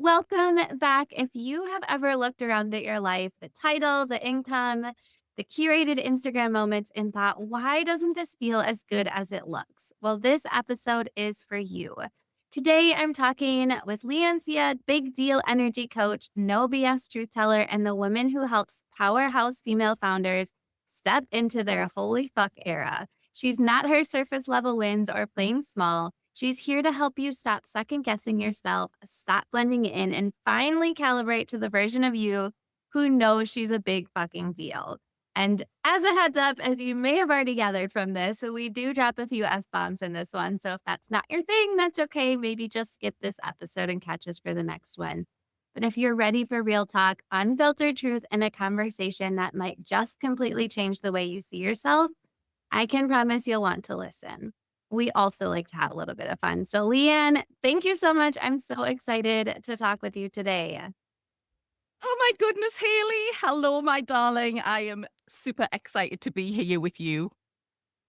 Welcome back. If you have ever looked around at your life, the title, the income, the curated Instagram moments, and thought, why doesn't this feel as good as it looks? Well, this episode is for you. Today, I'm talking with Leanne Sia, big deal energy coach, no BS truth teller, and the woman who helps powerhouse female founders step into their holy fuck era. She's not her surface level wins or playing small. She's here to help you stop second guessing yourself, stop blending in, and finally calibrate to the version of you who knows she's a big fucking deal. And as a heads up, as you may have already gathered from this, so we do drop a few F bombs in this one. So if that's not your thing, that's okay. Maybe just skip this episode and catch us for the next one. But if you're ready for real talk, unfiltered truth, and a conversation that might just completely change the way you see yourself, I can promise you'll want to listen. We also like to have a little bit of fun. So, Leanne, thank you so much. I'm so excited to talk with you today. Oh my goodness, Haley. Hello, my darling. I am super excited to be here with you.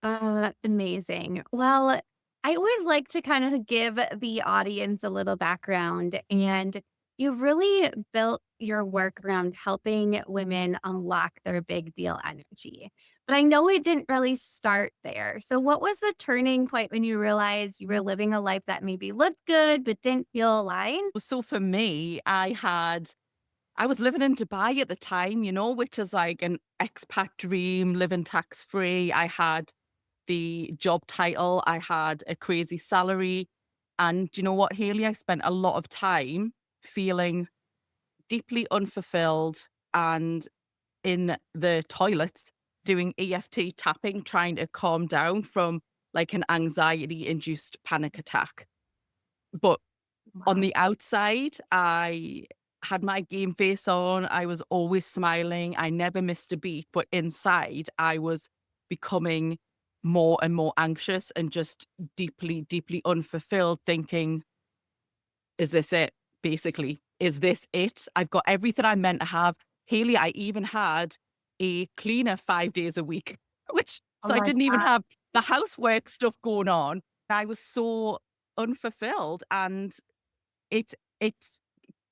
Amazing. Well, I always like to kind of give the audience a little background, and you really built your work around helping women unlock their big deal energy. But I know it didn't really start there. So, what was the turning point when you realized you were living a life that maybe looked good but didn't feel aligned? So for me, I was living in Dubai at the time, which is like an expat dream, living tax free. I had the job title, I had a crazy salary. And you know what, Haley? I spent a lot of time feeling deeply unfulfilled and in the toilets doing EFT tapping, trying to calm down from like an anxiety induced panic attack. But on Wow. the outside, I had my game face on. I was always smiling. I never missed a beat. But inside, I was becoming more and more anxious and just deeply, deeply unfulfilled, thinking, is this it? Basically, is this it? I've got everything I'm meant to have. Haley, I even had a cleaner 5 days a week, which Oh so I my didn't even God. have the housework stuff going on. I was so unfulfilled, and it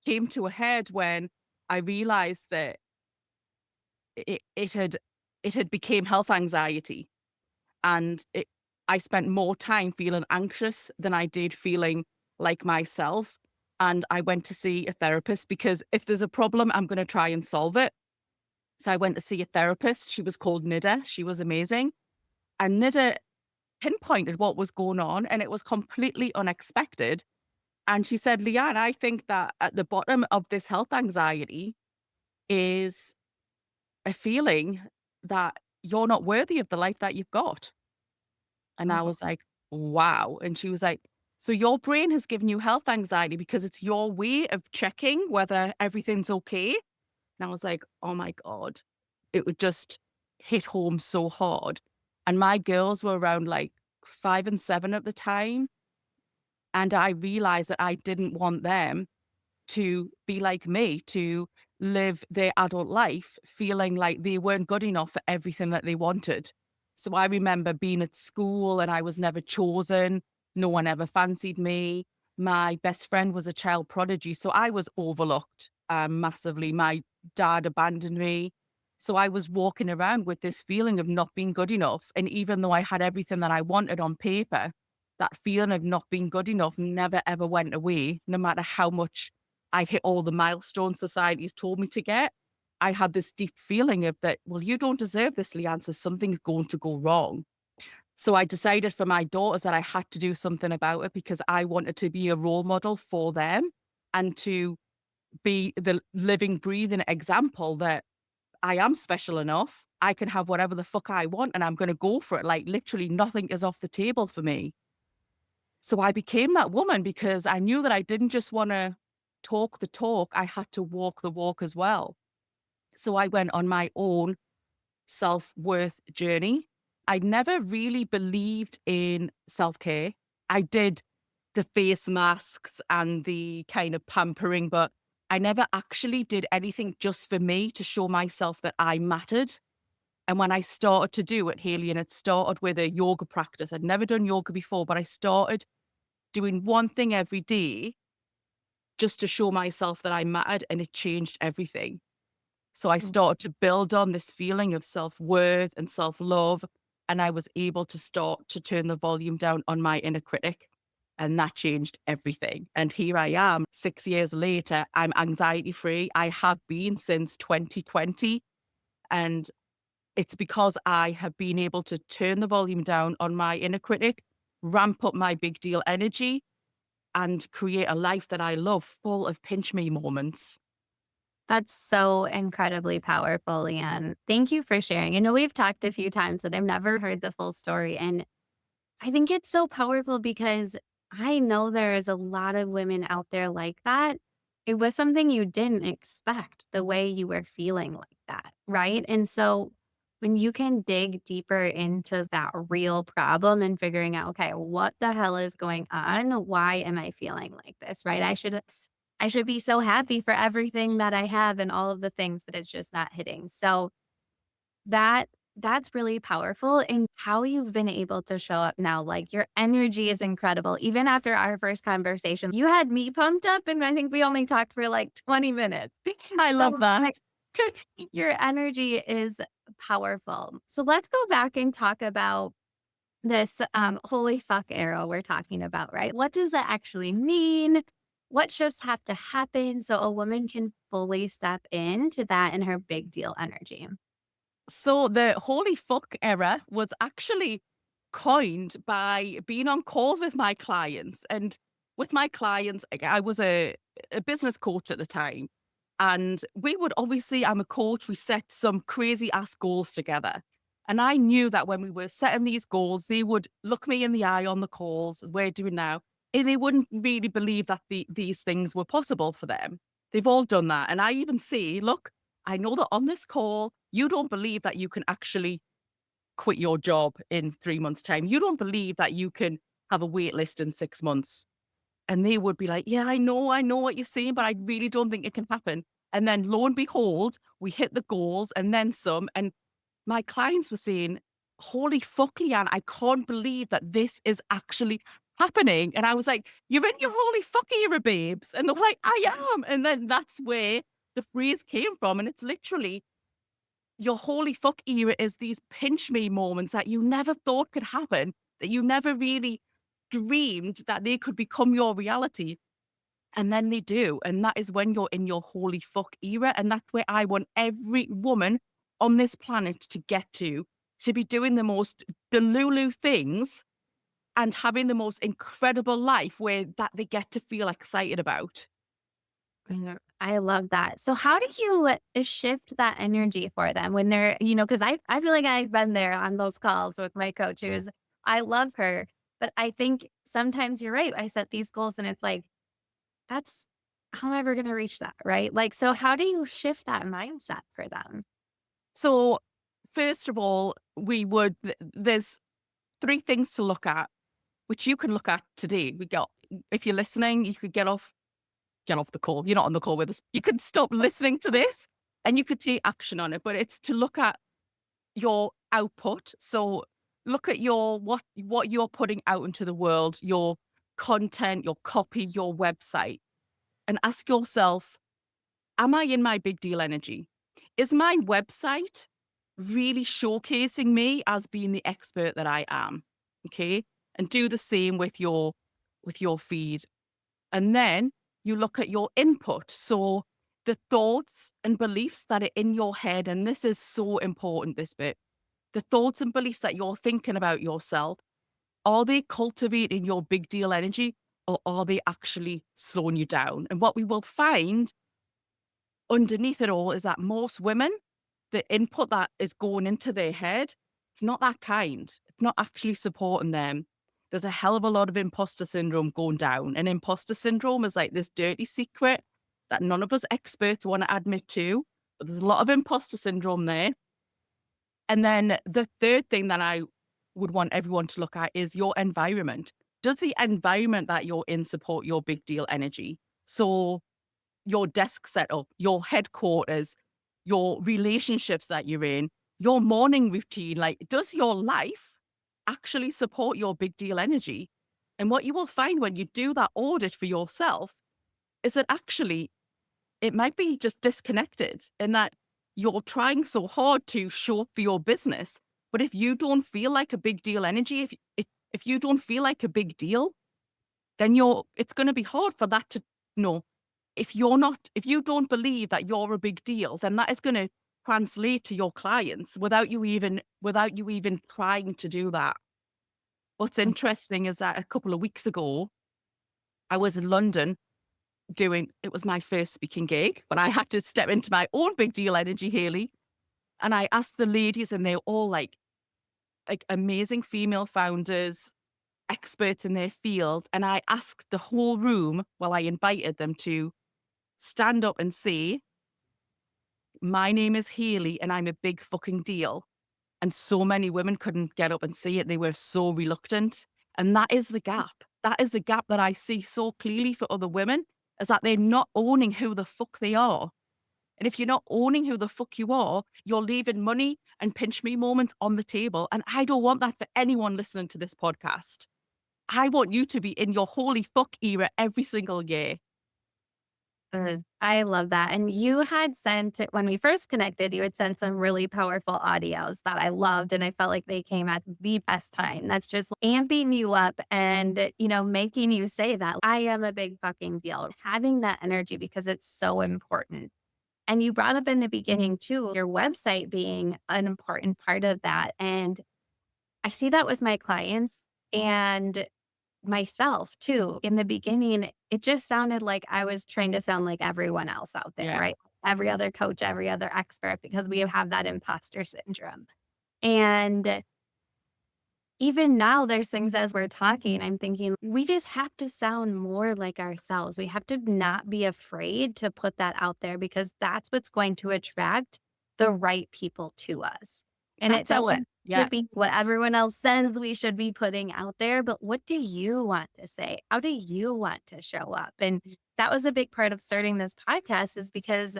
came to a head when I realized that it had became health anxiety, and I spent more time feeling anxious than I did feeling like myself. And I went to see a therapist because if there's a problem, I'm going to try and solve it. So I went to see a therapist. She was called Nida. She was amazing. And Nida pinpointed what was going on, and it was completely unexpected. And she said, Leanne, I think that at the bottom of this health anxiety is a feeling that you're not worthy of the life that you've got. And I Oh, was like, wow. And she was like, so your brain has given you health anxiety because it's your way of checking whether everything's okay. And I was like, oh my God. It would just hit home so hard. And my girls were around like 5 and 7 at the time. And I realized that I didn't want them to be like me, to live their adult life feeling like they weren't good enough for everything that they wanted. So I remember being at school and I was never chosen. No one ever fancied me. My best friend was a child prodigy. So I was overlooked massively. My dad abandoned me. So I was walking around with this feeling of not being good enough. And even though I had everything that I wanted on paper, that feeling of not being good enough never ever went away, no matter how much I hit all the milestones society's told me to get. I had this deep feeling of that, well, you don't deserve this, Leanne, so something's going to go wrong. So I decided for my daughters that I had to do something about it because I wanted to be a role model for them and to be the living, breathing example that I am special enough. I can have whatever the fuck I want and I'm going to go for it. Like literally nothing is off the table for me. So I became that woman because I knew that I didn't just want to talk the talk, I had to walk the walk as well. So I went on my own self worth journey. I never really believed in self care. I did the face masks and the kind of pampering, but I never actually did anything just for me to show myself that I mattered. And when I started to do it, Haley, and it started with a yoga practice. I'd never done yoga before, but I started doing one thing every day just to show myself that I mattered, and it changed everything. So I started to build on this feeling of self-worth and self-love, and I was able to start to turn the volume down on my inner critic. And that changed everything. And here I am 6 years later. I'm anxiety free. I have been since 2020. And it's because I have been able to turn the volume down on my inner critic, ramp up my big deal energy, and create a life that I love, full of pinch me moments. That's so incredibly powerful, Leanne. Thank you for sharing. I know we've talked a few times, and I've never heard the full story. And I think it's so powerful because I know there is a lot of women out there like that. It was something you didn't expect the way you were feeling like that, right? And so when you can dig deeper into that real problem and figuring out, okay, what the hell is going on? Why am I feeling like this, right? I should be so happy for everything that I have and all of the things, but it's just not hitting. So that that's really powerful in how you've been able to show up now. Like, your energy is incredible. Even after our first conversation, you had me pumped up, and I think we only talked for like 20 minutes. I love So, that. like, your energy is powerful. So let's go back and talk about this holy fuck arrow we're talking about, right? What does that actually mean? What shifts have to happen so a woman can fully step into that in her big deal energy? So the holy fuck era was actually coined by being on calls with my clients. And with my clients, I was a business coach at the time. And we would obviously, I'm a coach, we set some crazy ass goals together. And I knew that when we were setting these goals, they would look me in the eye on the calls, as we're doing now, and they wouldn't really believe that these things were possible for them. They've all done that. And I even say, look, I know that on this call, you don't believe that you can actually quit your job in 3 months' time. You don't believe that you can have a wait list in 6 months. And they would be like, yeah, I know what you're saying, but I really don't think it can happen. And then lo and behold, we hit the goals and then some. And my clients were saying, holy fuck, Leanne, I can't believe that this is actually happening. And I was like, you're in your holy fuck era, babes. And they were like, I am. And then that's where the phrase came from. And it's literally your holy fuck era is these pinch me moments that you never thought could happen, that you never really dreamed that they could become your reality. And then they do. And that is when you're in your holy fuck era. And that's where I want every woman on this planet to get to be doing the most delulu things and having the most incredible life where that they get to feel excited about. I love that. So how do you shift that energy for them when they're, because I feel like I've been there on those calls with my coach who's, I love her, but I think sometimes you're right. I set these goals and it's like, that's how am I ever going to reach that? Right. Like, so how do you shift that mindset for them? So, first of all, there's three things to look at, which you can look at today. If you're listening, you could get off the call. You're not on the call with us. You could stop listening to this and you could take action on it. But it's to look at your output. So look at what you're putting out into the world, your content, your copy, your website, and ask yourself, am I in my big deal energy? Is my website really showcasing me as being the expert that I am? Okay. And do the same with your feed. And then you look at your input. So the thoughts and beliefs that are in your head, and this is so important, this bit, the thoughts and beliefs that you're thinking about yourself, are they cultivating your big deal energy or are they actually slowing you down? And what we will find underneath it all is that most women, the input that is going into their head, it's not that kind. It's not actually supporting them. There's a hell of a lot of imposter syndrome going down. And imposter syndrome is like this dirty secret that none of us experts want to admit to. But there's a lot of imposter syndrome there. And then the third thing that I would want everyone to look at is your environment. Does the environment that you're in support your big deal energy? So your desk setup, your headquarters, your relationships that you're in, your morning routine, like does your life actually support your big deal energy? And what you will find when you do that audit for yourself is that actually it might be just disconnected in that you're trying so hard to show up for your business. But if you don't feel like a big deal energy, if you don't feel like a big deal, then it's going to be hard for that to, you know, if you don't believe that you're a big deal, then that is going to translate to your clients without you even trying to do that. What's interesting is that a couple of weeks ago, I was in London it was my first speaking gig, but I had to step into my own big deal energy, Haley. And I asked the ladies, and they're all like amazing female founders, experts in their field. And I asked the whole room, well, I invited them to stand up and say, my name is Haley and I'm a big fucking deal. And so many women couldn't get up and say it. They were so reluctant. And that is the gap. That is the gap that I see so clearly for other women, is that they're not owning who the fuck they are. And if you're not owning who the fuck you are, you're leaving money and pinch me moments on the table. And I don't want that for anyone listening to this podcast. I want you to be in your holy fuck era every single year. I love that. And you had sent, when we first connected, you had sent some really powerful audios that I loved. And I felt like they came at the best time. That's just amping you up and, making you say that I am a big fucking deal. Having that energy because it's so important. And you brought up in the beginning too, your website being an important part of that. And I see that with my clients and myself too. In the beginning, it just sounded like I was trying to sound like everyone else out there, Yeah. right? Every other coach, every other expert, because we have that imposter syndrome. And even now, there's things as we're talking, I'm thinking we just have to sound more like ourselves. We have to not be afraid to put that out there because that's what's going to attract the right people to us. And it That's it. doesn't have Yeah. to be what everyone else says we should be putting out there, but what do you want to say? How do you want to show up? And that was a big part of starting this podcast is because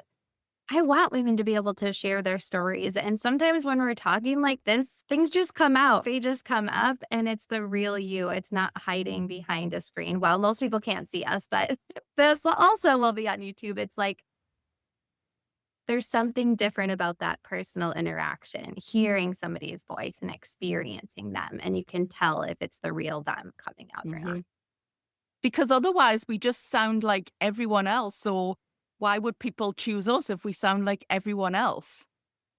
I want women to be able to share their stories. And sometimes when we're talking like this, things just come out. They just come up and it's the real you. It's not hiding behind a screen. Well, most people can't see us, but this also will be on YouTube. It's like there's something different about that personal interaction, hearing somebody's voice and experiencing them. And you can tell if it's the real them coming out or not. Mhm. Because otherwise we just sound like everyone else. So why would people choose us if we sound like everyone else?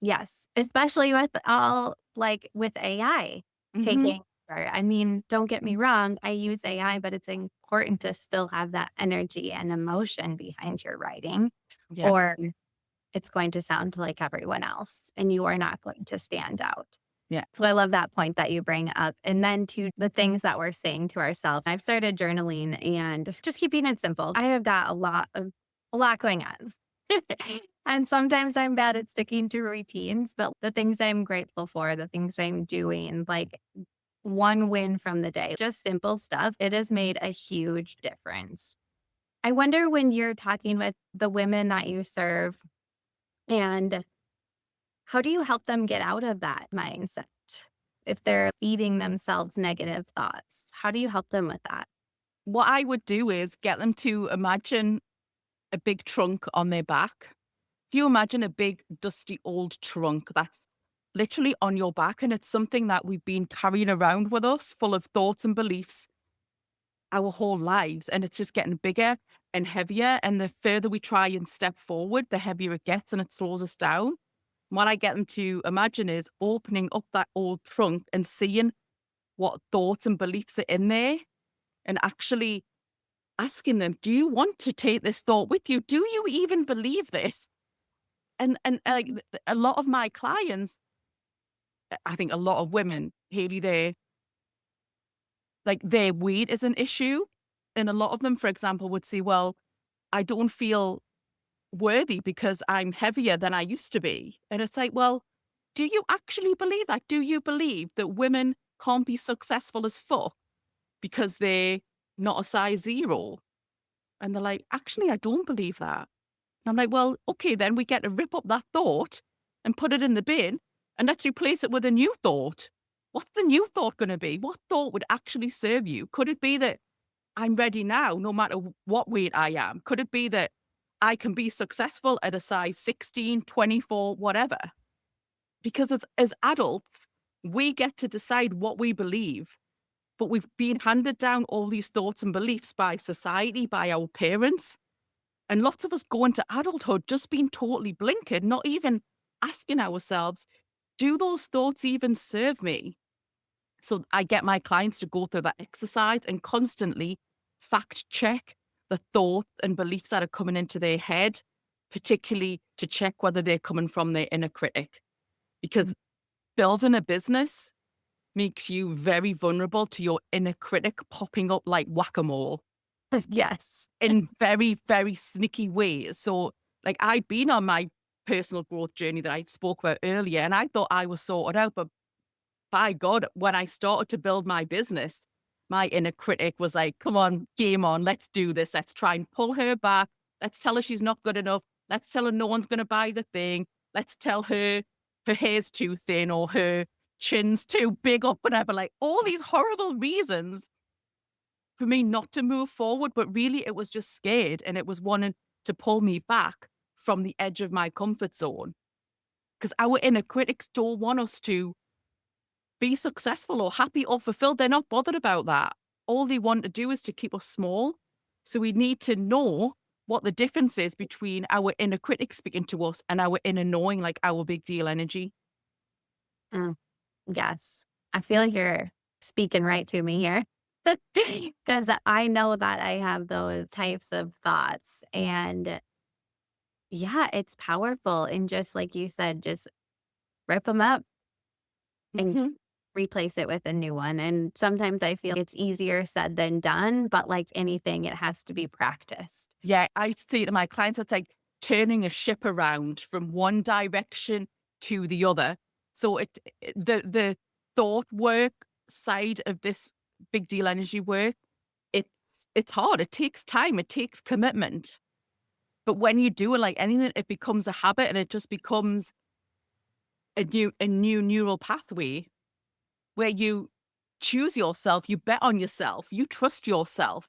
Yes, especially with all like with AI Hmm. taking over. I mean, don't get me wrong, I use AI, but it's important to still have that energy and emotion behind your writing, Yeah. or it's going to sound like everyone else and you are not going to stand out. Yeah. So I love that point that you bring up. And then to the things that we're saying to ourselves. I've started journaling and just keeping it simple. I have got a lot going on. And sometimes I'm bad at sticking to routines, but the things I'm grateful for, the things I'm doing, like one win from the day, just simple stuff, it has made a huge difference. I wonder when you're talking with the women that you serve and how do you help them get out of that mindset? If they're feeding themselves negative thoughts, how do you help them with that? What I would do is get them to imagine a big trunk on their back. If you imagine a big, dusty old trunk that's literally on your back, and it's something that we've been carrying around with us, full of thoughts and beliefs our whole lives, and it's just getting bigger and heavier. And the further we try and step forward, the heavier it gets and it slows us down. What I get them to imagine is opening up that old trunk and seeing what thoughts and beliefs are in there and actually asking them, do you want to take this thought with you? Do you even believe this? And like a lot of my clients, I think a lot of women, Haley, their weight is an issue. And a lot of them, for example, would say, well, I don't feel worthy because I'm heavier than I used to be. And it's like, well, do you actually believe that? Do you believe that women can't be successful as fuck because they're not a size zero? And they're like, actually, I don't believe that. And I'm like, well, okay, then we get to rip up that thought and put it in the bin and let's replace it with a new thought. What's the new thought going to be? What thought would actually serve you? Could it be that I'm ready now, no matter what weight I am? Could it be that I can be successful at a size 16, 24, whatever? Because as adults, we get to decide what we believe, but we've been handed down all these thoughts and beliefs by society, by our parents. And lots of us go into adulthood just being totally blinkered, not even asking ourselves, do those thoughts even serve me? So I get my clients to go through that exercise and constantly fact check the thoughts and beliefs that are coming into their head, particularly to check whether they're coming from their inner critic. Because building a business makes you very vulnerable to your inner critic popping up like whack-a-mole Yes. in very, very sneaky ways. So, like, I'd been on my personal growth journey that I spoke about earlier, and I thought I was sorted out. But by God, when I started to build my business, my inner critic was like, come on, game on, let's do this. Let's try and pull her back. Let's tell her she's not good enough. Let's tell her no one's going to buy the thing. Let's tell her her hair's too thin or her chin's too big or whatever. Like all these horrible reasons for me not to move forward. But really, it was just scared and it was wanting to pull me back from the edge of my comfort zone. Because our inner critics don't want us to be successful or happy or fulfilled. They're not bothered about that. All they want to do is to keep us small. So we need to know what the difference is between our inner critic speaking to us and our inner knowing, like our big deal energy. Mm, yes. I feel like you're speaking right to me here. Because I know that I have those types of thoughts. And yeah, it's powerful. And just like you said, just rip them up and Mhm. replace it with a new one. And sometimes I feel it's easier said than done, but like anything, it has to be practiced. Yeah, I say to my clients, it's like turning a ship around from one direction to the other. So the thought work side of this big deal energy work, it's hard. It takes time. It takes commitment. But when you do it like anything, it becomes a habit and it just becomes a new neural pathway where you choose yourself, you bet on yourself, you trust yourself,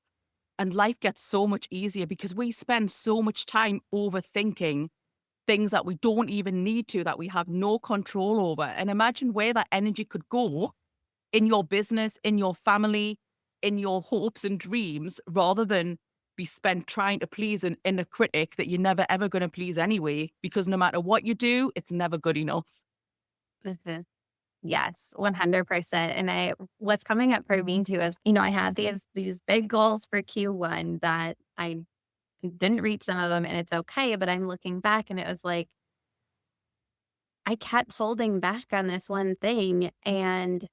and life gets so much easier because we spend so much time overthinking things that we don't even need to, that we have no control over. And imagine where that energy could go in your business, in your family, in your hopes and dreams, rather than be spent trying to please an inner critic that you're never ever going to please anyway, because no matter what you do, it's never good enough. Mhm. Yes, 100%. And what's coming up for me too is, I had these big goals for Q1 that I didn't reach some of them and it's okay, but I'm looking back and it was like I kept holding back on this one thing and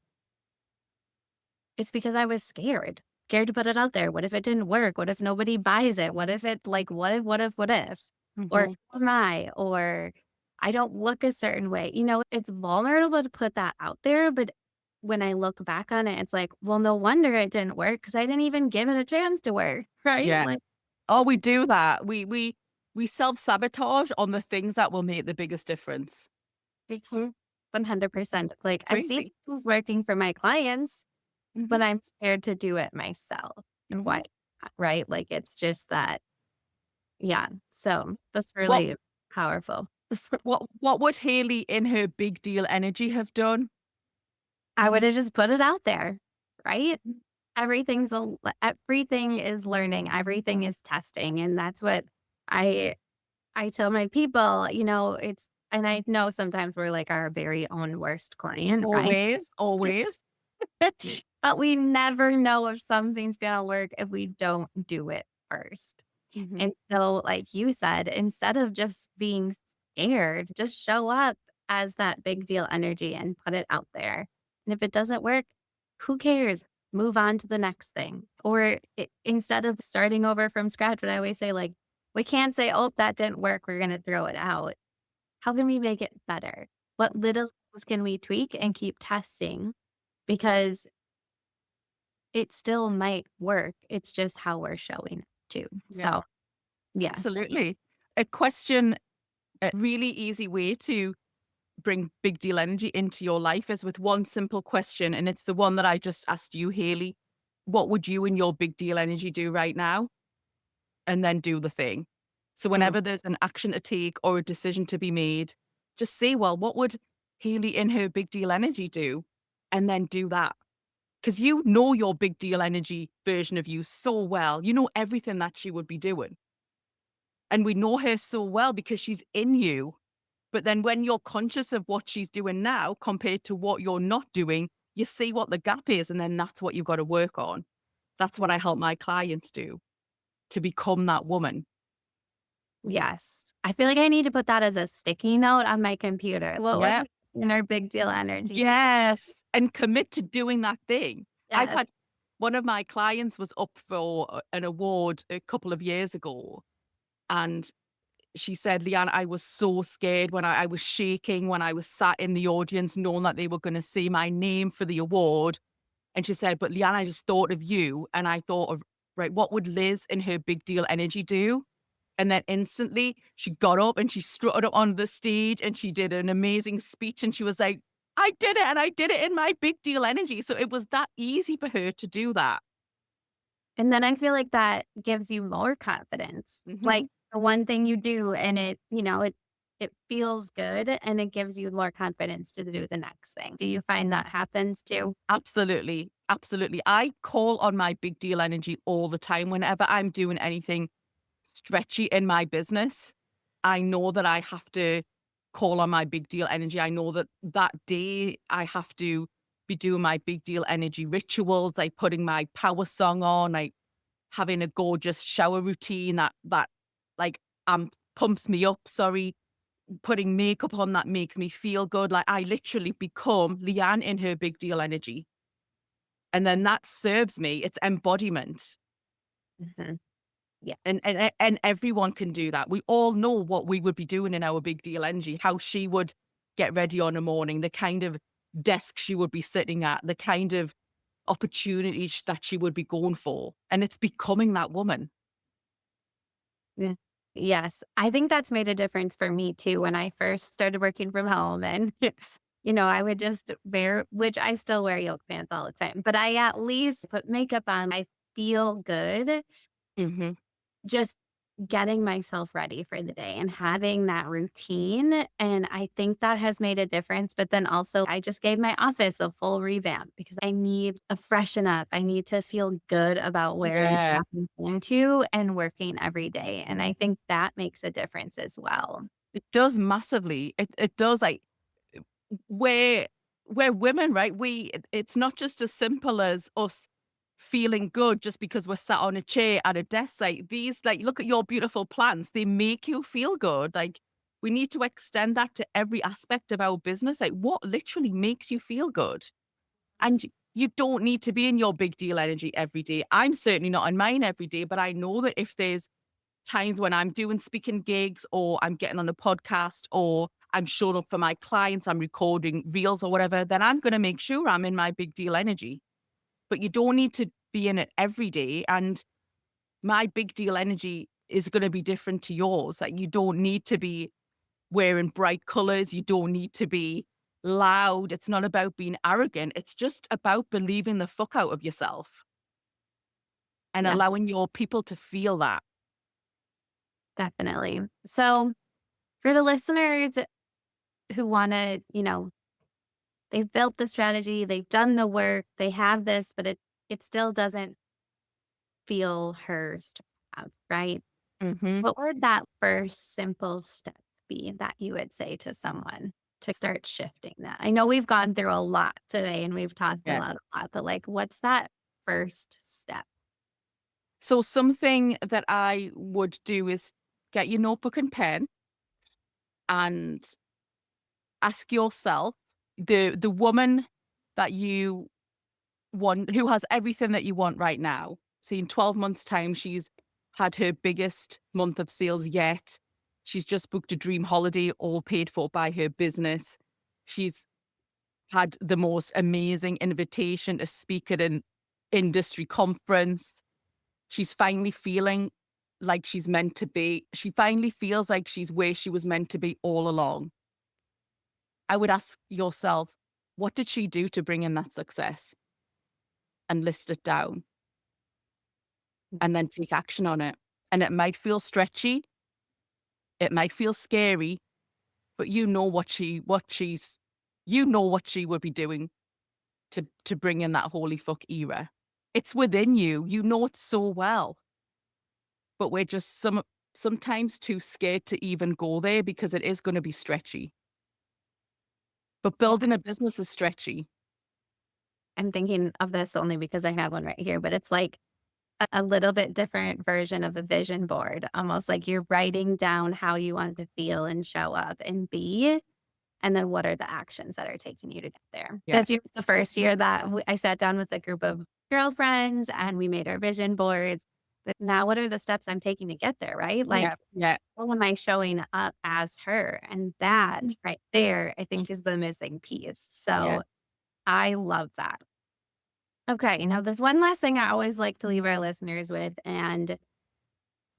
it's because I was scared. Scared to put it out there. What if it didn't work? What if nobody buys it? What if it like what if? Or Hmm. who am I? Or I don't look a certain way. It's vulnerable to put that out there, but when I look back on it, it's like, well, no wonder it didn't work because I didn't even give it a chance to work. Right? Yeah. Like Oh, we do that. We self-sabotage on the things that will make the biggest difference. mhm, 100%. Like I see Crazy. things working for my clients, Hmm. but I'm scared to do it myself. And Hmm. why? Right? Like it's just that. Yeah, so that's What really powerful. what would Haley in her big deal energy have done? I would have just put it out there, right? Mhm. Everything is learning, everything is testing, and that's what I I tell my people, it's and I know sometimes we're like our very own worst client, right? Always, always. But we never know if something's gonna work if we don't do it first. Hmm. And so, like you said, instead of just being scared, just show up as that big deal energy and put it out there. And if it doesn't work, who cares? Move on to the next thing. Or instead of starting over from scratch, what I always say, like, we can't say, oh, that didn't work. We're going to throw it out. How can we make it better? What little things can we tweak and keep testing? Because it still might work. It's just how we're showing it too. Yeah, So, yes. absolutely. A really easy way to bring big deal energy into your life is with one simple question. And it's the one that I just asked you, Haley. what would you and your big deal energy do right now? And then do the thing. So Mm, whenever there's an action to take or a decision to be made, just say, well, what would Haley in her big deal energy do? And then do that. Because you know your big deal energy version of you so well. You know everything that she would be doing. And we know her so well because she's in you. But then when you're conscious of what she's doing now compared to what you're not doing, you see what the gap is. And then that's what you've got to work on. That's what mm. I help my clients do, to become that woman. Yes. I feel like I need to put that as a sticky note on my computer. What would Yeah. my inner big deal energy do? Yes, and commit to doing that thing. I've Yes. had one of my clients was up for an award a couple of years ago, and she said, "Leanne, I was so scared when I was shaking when I was sat in the audience knowing that they were gonna say my name for the award." And she said, "But Leanne, I just thought of you, and I thought of, right, what would Liz in her big deal energy do?" And then instantly she got up and she strutted up on the stage and she did an amazing speech and she was like, I did it and I did it in my big deal energy. So it was that easy for her to do that. And then I feel like that gives you more confidence. Like Mhm. the one thing you do and it feels good and it gives you more confidence to do the next thing. Do you find that happens too? Absolutely. Absolutely. I call on my big deal energy all the time whenever I'm doing anything stretchy in my business. I know that I have to call on my big deal energy. I know that that day I have to be doing my big deal energy rituals, like putting my power song on, like having a gorgeous shower routine that like pumps me up, sorry, putting makeup on that makes me feel good. Like I literally become Leanne in her big deal energy. And then that serves me. It's embodiment. Mhm. And Yes. and everyone can do that. We all know what we would be doing in our big deal energy, how she would get ready on a morning, the kind of desk she would be sitting at, the kind of opportunities that she would be going for. And it's becoming that woman. Yeah. Yes. I think that's made a difference for me too when I first started working from home and I would just wear which I still wear yoga pants all the time, but I at least put makeup on. I feel good Hmm. just getting myself ready for the day and having that routine. And I think that has made a difference. But then also, I just gave my office a full revamp because I need a freshen up. I need to feel good about where I'm Yeah, stepping into and working every day. And I think that makes a difference as well. it does massively. It does like we're we're women, right? It's not just as simple as us feeling good just because we're sat on a chair at a desk. Like these, like look at your beautiful plants. They make you feel good. Like we need to extend that to every aspect of our business. Like what literally makes you feel good? And you don't need to be in your big deal energy every day. I'm certainly not in mine every day, but I know that if there's times when I'm doing speaking gigs or I'm getting on a podcast or I'm showing up for my clients, I'm recording reels or whatever, then I'm going to make sure I'm in my big deal energy. But you don't need to be in it every day. And my big deal energy is going to be different to yours. Like you don't need to be wearing bright colors. You don't need to be loud. It's not about being arrogant. It's just about believing the fuck out of yourself and Yes, allowing your people to feel that. definitely. So, for the listeners who want to, they've built the strategy, they've done the work, they have this, but it still doesn't feel hers to have, right? Hmm. What would that first simple step be that you would say to someone to start shifting that? I know we've gone through a lot today and we've talked Yeah. a lot, but like, what's that first step? So something that I would do is get your notebook and pen and ask yourself the woman that you want who has everything that you want right now. So in 12 months time she's had her biggest month of sales yet. She's just booked a dream holiday all paid for by her business. She's had the most amazing invitation to speak at an industry conference. She's finally feeling like she's meant to be. She finally feels like she's where she was meant to be all along. I would ask yourself, what did she do to bring in that success? And list it down. and then take action on it. And it might feel stretchy, it might feel scary, but you know what she would be doing to bring in that holy fuck era. It's within you. You know it so well, but we're just sometimes too scared to even go there because it is going to be stretchy. But Yeah. building a business is stretchy. I'm thinking of this only because I have one right here, but it's like a little bit different version of a vision board, almost like you're writing down how you want to feel and show up and be. And then what are the actions that are taking you to get there? Yeah. This year was the first year that I sat down with a group of girlfriends and we made our vision boards. But now, what are the steps I'm taking to get there? Right? Yeah. Like, Yeah. how am I showing up as her? And that right there, I think, is the missing piece. Yeah. So I love that. Okay. Now, there's one last thing I always like to leave our listeners with, and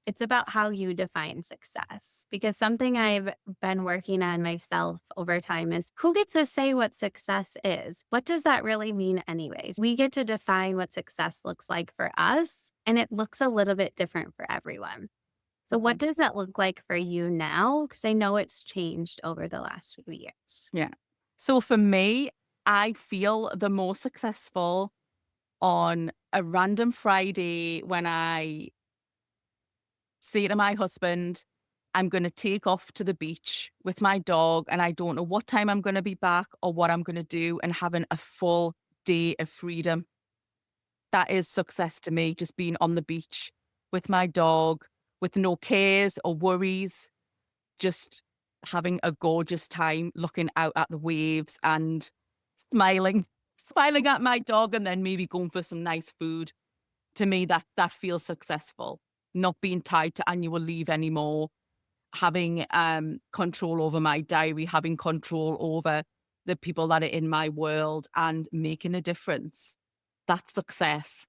it's about how you define success. Because something I've been working on myself over time is who gets to say what success is? What does that really mean, anyways? We get to define what success looks like for us, and it looks a little bit different for everyone. So, what Mhm. does that look like for you now? Because I know it's changed over the last few years. Yeah. So for me, I feel the most successful on a random Friday when I say to my husband, I'm going to take off to the beach with my dog and I don't know what time I'm going to be back or what I'm going to do, and having a full day of freedom. That is success to me, just being on the beach with my dog, with no cares or worries, just having a gorgeous time looking out at the waves and smiling, smiling at my dog, and then maybe going for some nice food. To me, that feels successful. Not being tied to annual leave anymore, having control over my diary, having control over the people that are in my world and making a difference. That's success.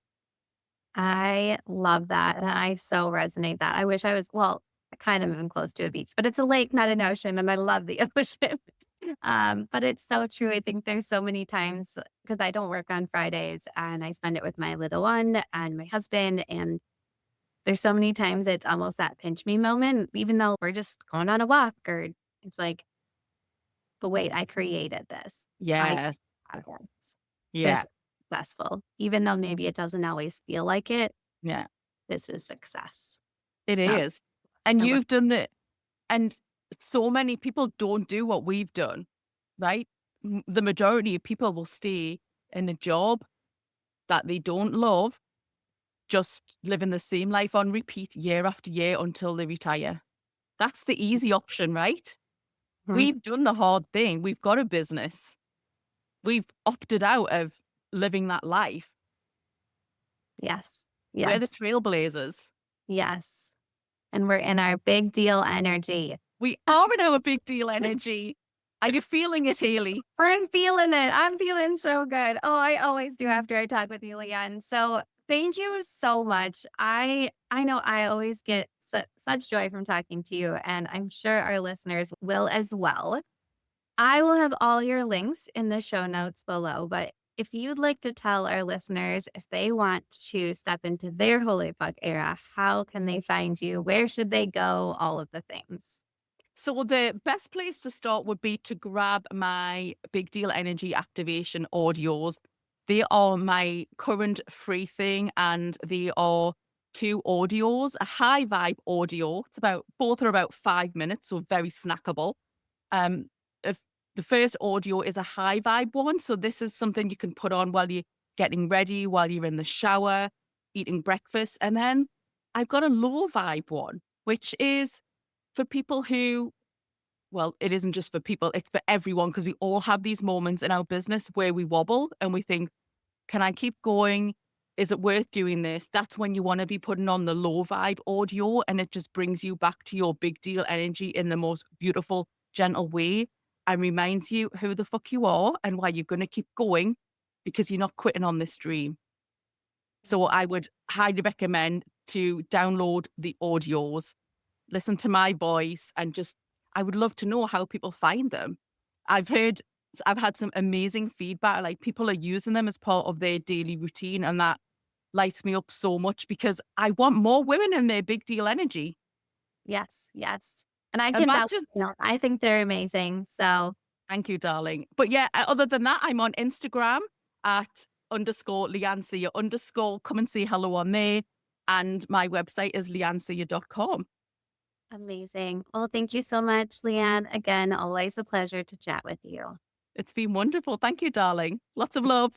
I love that, and I so resonate that. I wish I was well, I kind of am close to a beach, but it's a lake, not an ocean, and I love the ocean. But it's so true. I think there's so many times because I don't work on Fridays and I spend it with my little one and my husband, and there's so many times it's almost that pinch me moment, even though we're just going on a walk or it's like, but wait, I created this. I Yes. got Yeah. this successful, even though maybe it doesn't always feel like it. Yeah. This is success. It So is. And I love you've done the and so many people don't do what we've done, right? The majority of people will stay in a job that they don't love, just living the same life on repeat year after year until they retire. That's the easy option, right? Mhm. We've done the hard thing. We've got a business. We've opted out of living that life. Yes. We're the Yes. trailblazers. Yes. And we're in our big deal energy. We are in our big deal energy. Are you feeling it, Haley? I'm feeling it. I'm feeling so good. Oh, I always do after I talk with you, Leanne. So thank you so much. I know I always get such joy from talking to you, and I'm sure our listeners will as well. I will have all your links in the show notes below, but if you'd like to tell our listeners if they want to step into their holy fuck era, how can they find you? Where should they go? All of the things. So the best place to start would be to grab my Big Deal Energy activation audios. They are my current free thing, and they are two audios, a high vibe audio. It's about both are about 5 minutes, so very snackable. Um, if the first audio is a high vibe one, so this is something you can put on while you're getting ready, while you're in the shower, eating breakfast, and then I've got a low vibe one, which is for people who, well, it isn't just for people, it's for everyone because we all have these moments in our business where we wobble and we think, can I keep going? Is it worth doing this? That's when you want to be putting on the low vibe audio, and it just brings you back to your big deal energy in the most beautiful, gentle way, and reminds you who the fuck you are and why you're going to keep going because you're not quitting on this dream. So I would highly recommend to download the audios, listen to my voice, and just, I would love to know how people find them. I've heard, I've had some amazing feedback, like people are using them as part of their daily routine, and that lights me up so much because I want more women in their big deal energy. Yes, yes. And I can vouch, Imagine. I think they're amazing. So Thank you, darling. But yeah, other than that, I'm on Instagram at underscore Leanne Sia underscore. Come and say hello on there. And my website is leannesia.com. amazing. Well, thank you so much, Leanne. Again, always a pleasure to chat with you. It's been wonderful. Thank you, darling. Lots of love.